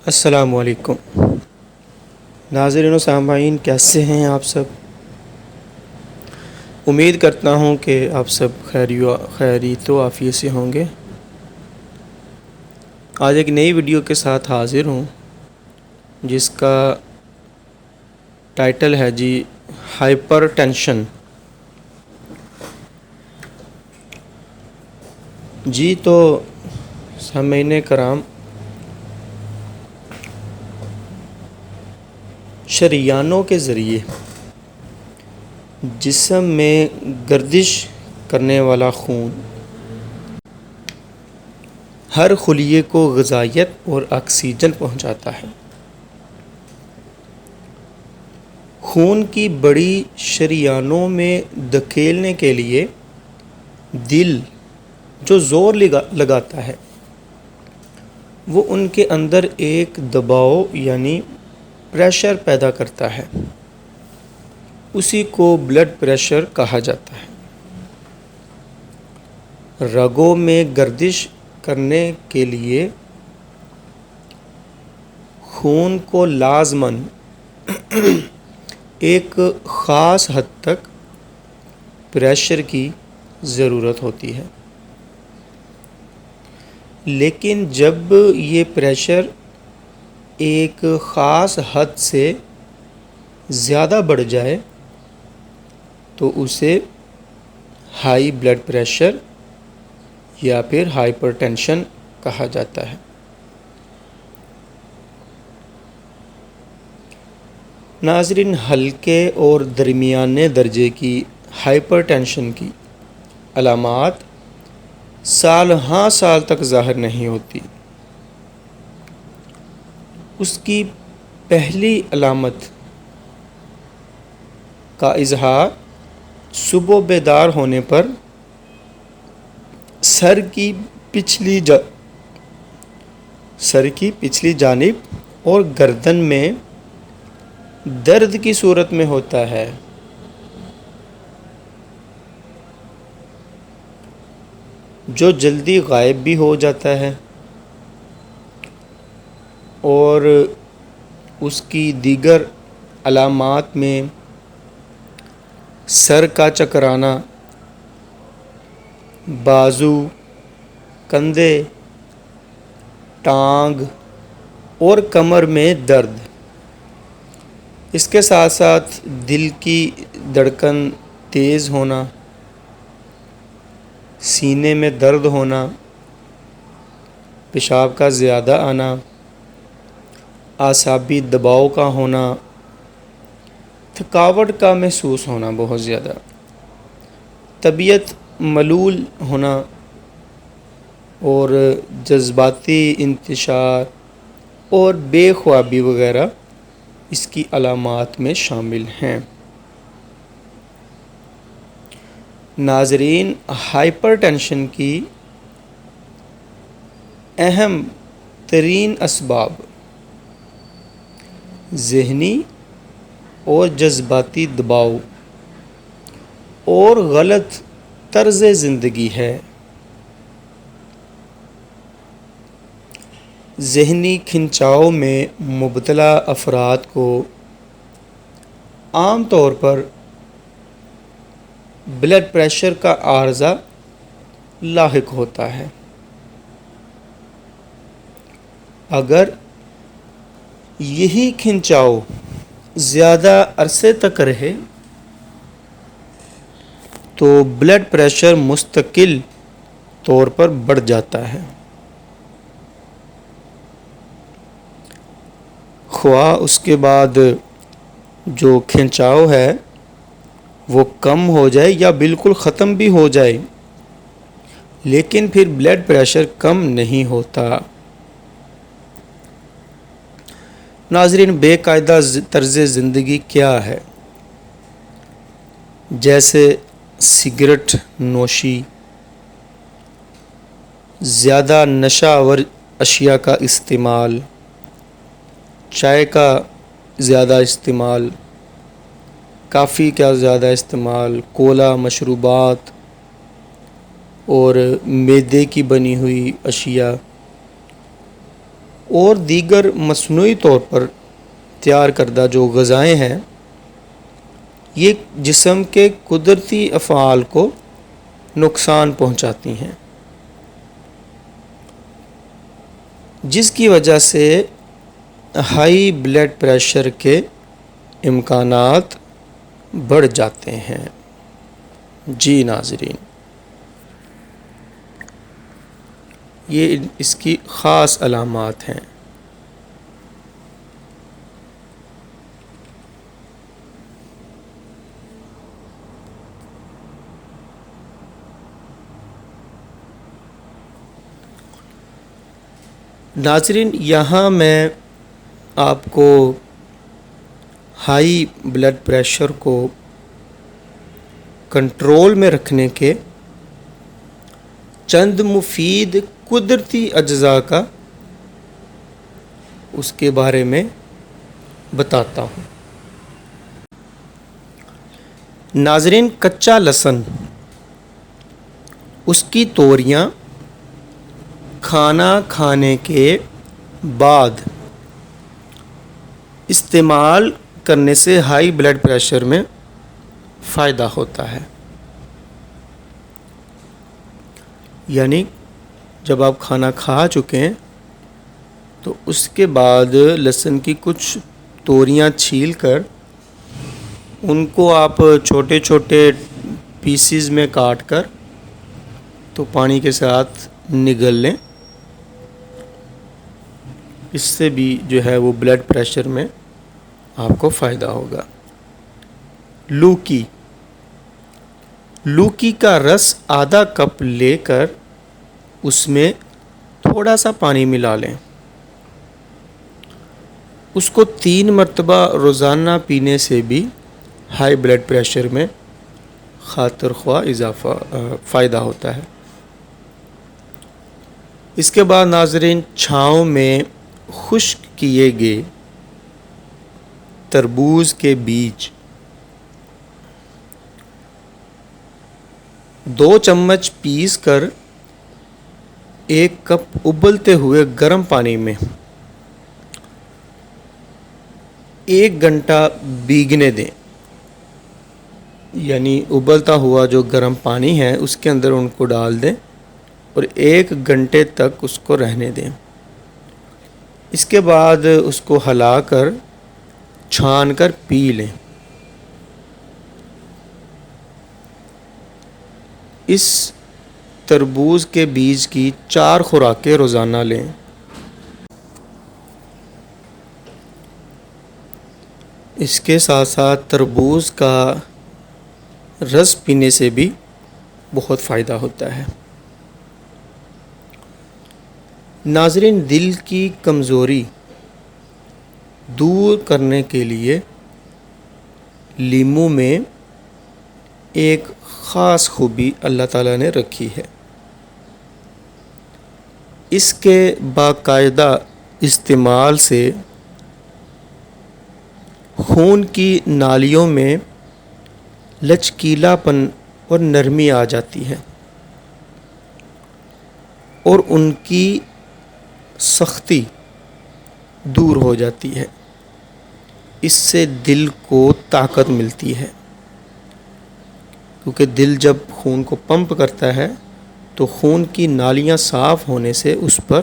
السلام علیکم ناظرین و سامعین، کیسے ہیں آپ سب؟ امید کرتا ہوں کہ آپ سب خیریت و عافیت سے ہوں گے۔ آج ایک نئی ویڈیو کے ساتھ حاضر ہوں جس کا ٹائٹل ہے ہائپر ٹینشن۔ تو سامعین کرام، شریانوں کے ذریعے جسم میں گردش کرنے والا خون ہر خلیے کو غذائیت اور آکسیجن پہنچاتا ہے۔ خون کی بڑی شریانوں میں دھکیلنے کے لیے دل جو زور لگاتا ہے وہ ان کے اندر ایک دباؤ یعنی پریشر پیدا کرتا ہے، اسی کو بلڈ پریشر کہا جاتا ہے۔ رگوں میں گردش کرنے کے لیے خون کو لازماً ایک خاص حد تک پریشر کی ضرورت ہوتی ہے، لیکن جب یہ پریشر ایک خاص حد سے زیادہ بڑھ جائے تو اسے ہائی بلڈ پریشر یا پھر ہائپر ٹینشن کہا جاتا ہے۔ ناظرین، ہلکے اور درمیانے درجے کی ہائپر ٹینشن کی علامات سال ہاں سال تک ظاہر نہیں ہوتی۔ اس کی پہلی علامت کا اظہار صبح بیدار ہونے پر سر کی پچھلی جانب اور گردن میں درد کی صورت میں ہوتا ہے۔ جو جلدی غائب بھی ہو جاتا ہے، اور اس کی دیگر علامات میں سر کا چکرانا، بازو، کندھے، ٹانگ اور کمر میں درد، اس کے ساتھ ساتھ دل کی دھڑکن تیز ہونا، سینے میں درد ہونا، پیشاب کا زیادہ آنا، اعصابی دباؤ کا ہونا، تھکاوٹ کا محسوس ہونا بہت زیادہ، طبیعت ملول ہونا اور جذباتی انتشار اور بے خوابی وغیرہ اس کی علامات میں شامل ہیں۔ ناظرین، ہائپر ٹینشن کی اہم ترین اسباب ذہنی اور جذباتی دباؤ اور غلط طرز زندگی ہے۔ ذہنی کھنچاؤ میں مبتلا افراد کو عام طور پر بلڈ پریشر کا عارضہ لاحق ہوتا ہے۔ اگر یہی کھنچاؤ زیادہ عرصے تک رہے تو بلڈ پریشر مستقل طور پر بڑھ جاتا ہے، خواہ اس کے بعد جو کھنچاؤ ہے وہ کم ہو جائے یا بالکل ختم بھی ہو جائے، لیکن پھر بلڈ پریشر کم نہیں ہوتا۔ ناظرین، بے قاعدہ طرز زندگی کیا ہے؟ جیسے سگریٹ نوشی، زیادہ نشہ آور اشیاء کا استعمال، چائے کا زیادہ استعمال، کافی کا زیادہ استعمال، کولا مشروبات اور میدے کی بنی ہوئی اشیاء اور دیگر مصنوعی طور پر تیار کردہ جو غذائیں ہیں یہ جسم کے قدرتی افعال کو نقصان پہنچاتی ہیں، جس کی وجہ سے ہائی بلڈ پریشر کے امکانات بڑھ جاتے ہیں۔ جی ناظرین، یہ اس کی خاص علامات ہیں۔ ناظرین، یہاں میں آپ کو ہائی بلڈ پریشر کو کنٹرول میں رکھنے کے چند مفید قدرتی اجزاء کا اس کے بارے میں بتاتا ہوں۔ ناظرین، کچا لہسن، اس کی توریاں کھانا کھانے کے بعد استعمال کرنے سے ہائی بلڈ پریشر میں فائدہ ہوتا ہے۔ یعنی جب آپ کھانا کھا چکے ہیں تو اس کے بعد لہسن کی کچھ توریاں چھیل کر ان کو آپ چھوٹے چھوٹے پیسز میں کاٹ کر تو پانی کے ساتھ نگل لیں، اس سے بھی جو ہے وہ بلڈ پریشر میں آپ کو فائدہ ہوگا۔ لوکی کا رس آدھا کپ لے کر اس میں تھوڑا سا پانی ملا لیں، اس کو 3 مرتبہ روزانہ پینے سے بھی ہائی بلڈ پریشر میں خاطر خواہ فائدہ ہوتا ہے۔ اس کے بعد ناظرین، چھاؤں میں خشک کیے گئے تربوز کے بیج 2 چمچ پیس کر 1 کپ ابلتے ہوئے گرم پانی میں 1 گھنٹہ بھیگنے دیں۔ یعنی ابلتا ہوا جو گرم پانی ہے اس کے اندر ان کو ڈال دیں اور 1 گھنٹے تک اس کو رہنے دیں۔ اس کے بعد اس کو ہلا کر چھان کر پی لیں۔ اس تربوز کے بیج کی 4 خوراکیں روزانہ لیں۔ اس کے ساتھ ساتھ تربوز کا رس پینے سے بھی بہت فائدہ ہوتا ہے۔ ناظرین، دل کی کمزوری دور کرنے کے لیے لیموں میں ایک خاص خوبی اللہ تعالیٰ نے رکھی ہے۔ اس کے باقاعدہ استعمال سے خون کی نالیوں میں لچکیلا پن اور نرمی آ جاتی ہے اور ان کی سختی دور ہو جاتی ہے۔ اس سے دل کو طاقت ملتی ہے، کیونکہ دل جب خون کو پمپ کرتا ہے تو خون کی نالیاں صاف ہونے سے اس پر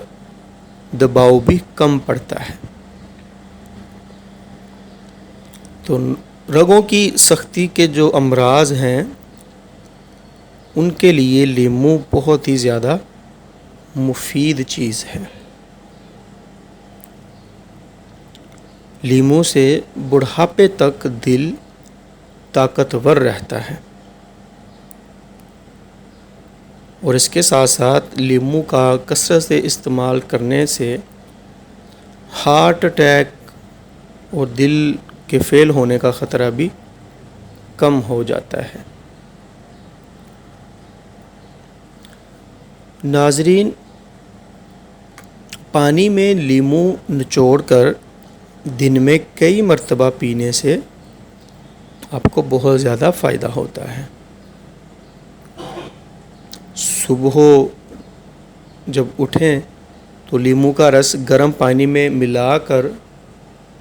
دباؤ بھی کم پڑتا ہے۔ تو رگوں کی سختی کے جو امراض ہیں ان کے لیے لیموں بہت ہی زیادہ مفید چیز ہے۔ لیموں سے بڑھاپے تک دل طاقتور رہتا ہے، اور اس کے ساتھ ساتھ لیموں کا کثرت سے استعمال کرنے سے ہارٹ اٹیک اور دل کے فیل ہونے کا خطرہ بھی کم ہو جاتا ہے۔ ناظرین، پانی میں لیموں نچوڑ کر دن میں کئی مرتبہ پینے سے آپ کو بہت زیادہ فائدہ ہوتا ہے۔ صبح جب اٹھیں تو لیمو کا رس گرم پانی میں ملا کر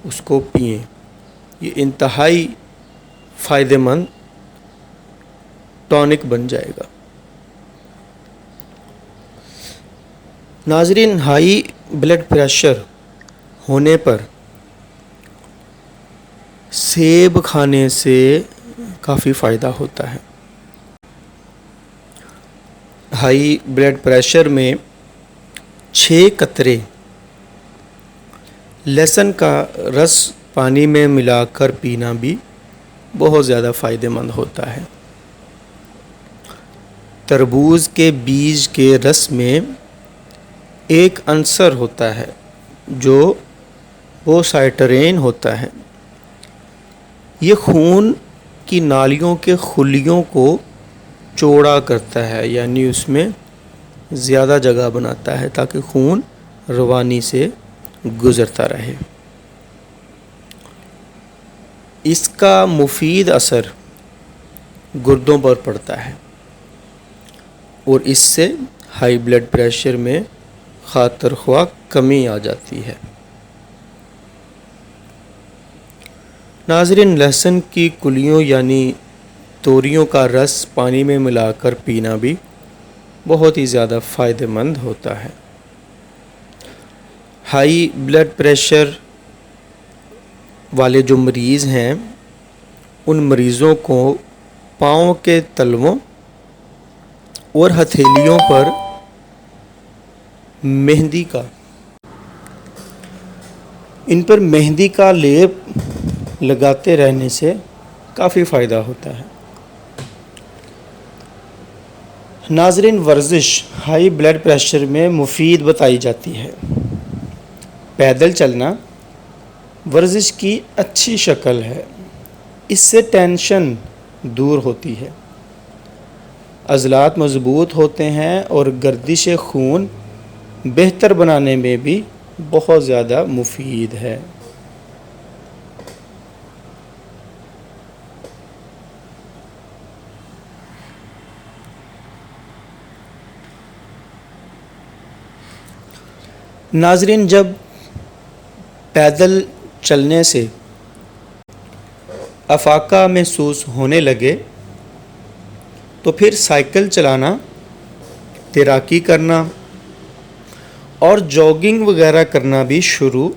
اس کو پئیں، یہ انتہائی فائدہ مند ٹونک بن جائے گا۔ ناظرین، ہائی بلڈ پریشر ہونے پر سیب کھانے سے کافی فائدہ ہوتا ہے۔ ہائی بلڈ پریشر میں 6 قطرے لہسن کا رس پانی میں ملا کر پینا بھی بہت زیادہ فائدہ مند ہوتا ہے۔ تربوز کے بیج کے رس میں ایک عنصر ہوتا ہے جو اوسائٹرین ہوتا ہے، یہ خون کی نالیوں کے خلیوں کو چوڑا کرتا ہے، یعنی اس میں زیادہ جگہ بناتا ہے تاکہ خون روانی سے گزرتا رہے۔ اس کا مفید اثر گردوں پر پڑتا ہے اور اس سے ہائی بلڈ پریشر میں خاطر خواہ کمی آ جاتی ہے۔ ناظرین، لہسن کی کلیوں یعنی توریوں کا رس پانی میں ملا کر پینا بھی بہت ہی زیادہ فائدہ مند ہوتا ہے۔ ہائی بلڈ پریشر والے جو مریض ہیں ان مریضوں کو پاؤں کے تلووں اور ہتھیلیوں پر مہندی کا لیپ لگاتے رہنے سے کافی فائدہ ہوتا ہے۔ ناظرین، ورزش ہائی بلڈ پریشر میں مفید بتائی جاتی ہے۔ پیدل چلنا ورزش کی اچھی شکل ہے، اس سے ٹینشن دور ہوتی ہے، عضلات مضبوط ہوتے ہیں اور گردش خون بہتر بنانے میں بھی بہت زیادہ مفید ہے۔ ناظرین، جب پیدل چلنے سے افاقہ محسوس ہونے لگے تو پھر سائیکل چلانا، تیراکی کرنا اور جاگنگ وغیرہ کرنا بھی شروع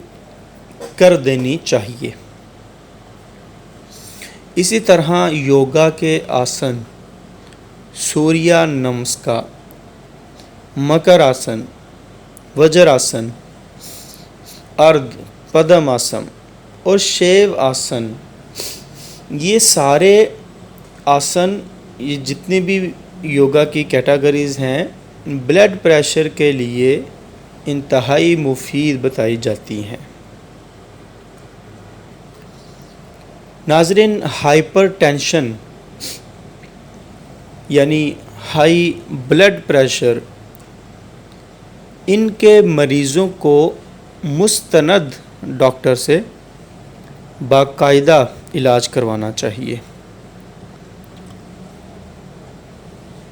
کر دینی چاہیے۔ اسی طرح یوگا کے آسن، سوریہ نمسکار، مکر آسن، وجر آسن، ارد پدم آسن اور شیو آسن، یہ سارے آسن، یہ جتنی بھی یوگا کی کیٹیگریز ہیں، بلڈ پریشر کے لیے انتہائی مفید بتائی جاتی ہیں۔ ناظرین، ہائپر ٹینشن یعنی ہائی بلڈ پریشر، ان کے مریضوں کو مستند ڈاکٹر سے باقاعدہ علاج کروانا چاہیے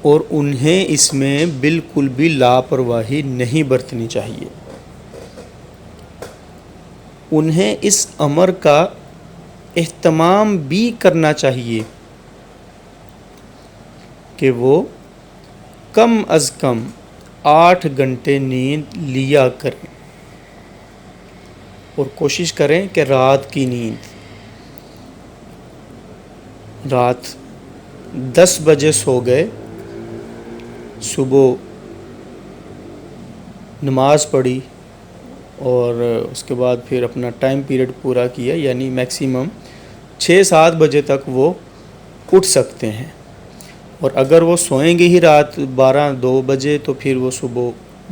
اور انہیں اس میں بالکل بھی لاپرواہی نہیں برتنی چاہیے۔ انہیں اس امر کا اہتمام بھی کرنا چاہیے کہ وہ کم از کم 8 گھنٹے نیند لیا کریں اور کوشش کریں کہ رات کی نیند رات 10 بجے سو گئے، صبح نماز پڑھی اور اس کے بعد پھر اپنا ٹائم پیریڈ پورا کیا، یعنی میکسیمم 6-7 بجے تک وہ اٹھ سکتے ہیں، اور اگر وہ سوئیں گے ہی رات 12-2 بجے تو پھر وہ صبح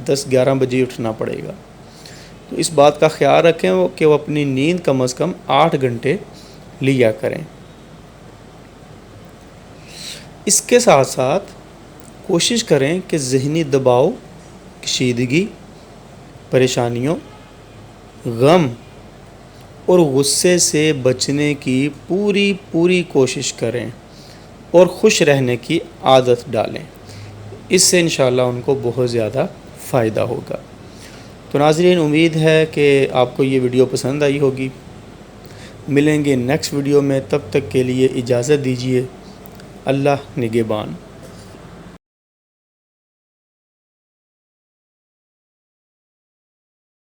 10-11 بجے اٹھنا پڑے گا۔ تو اس بات کا خیال رکھیں کہ وہ اپنی نیند کم از کم 8 گھنٹے لیا کریں۔ اس کے ساتھ ساتھ کوشش کریں کہ ذہنی دباؤ، کشیدگی، پریشانیوں، غم اور غصے سے بچنے کی پوری کوشش کریں اور خوش رہنے کی عادت ڈالیں۔ اس سے انشاءاللہ ان کو بہت زیادہ فائدہ ہوگا۔ تو ناظرین، امید ہے کہ آپ کو یہ ویڈیو پسند آئی ہوگی۔ ملیں گے نیکسٹ ویڈیو میں، تب تک کے لیے اجازت دیجیے۔ اللہ نگہبان۔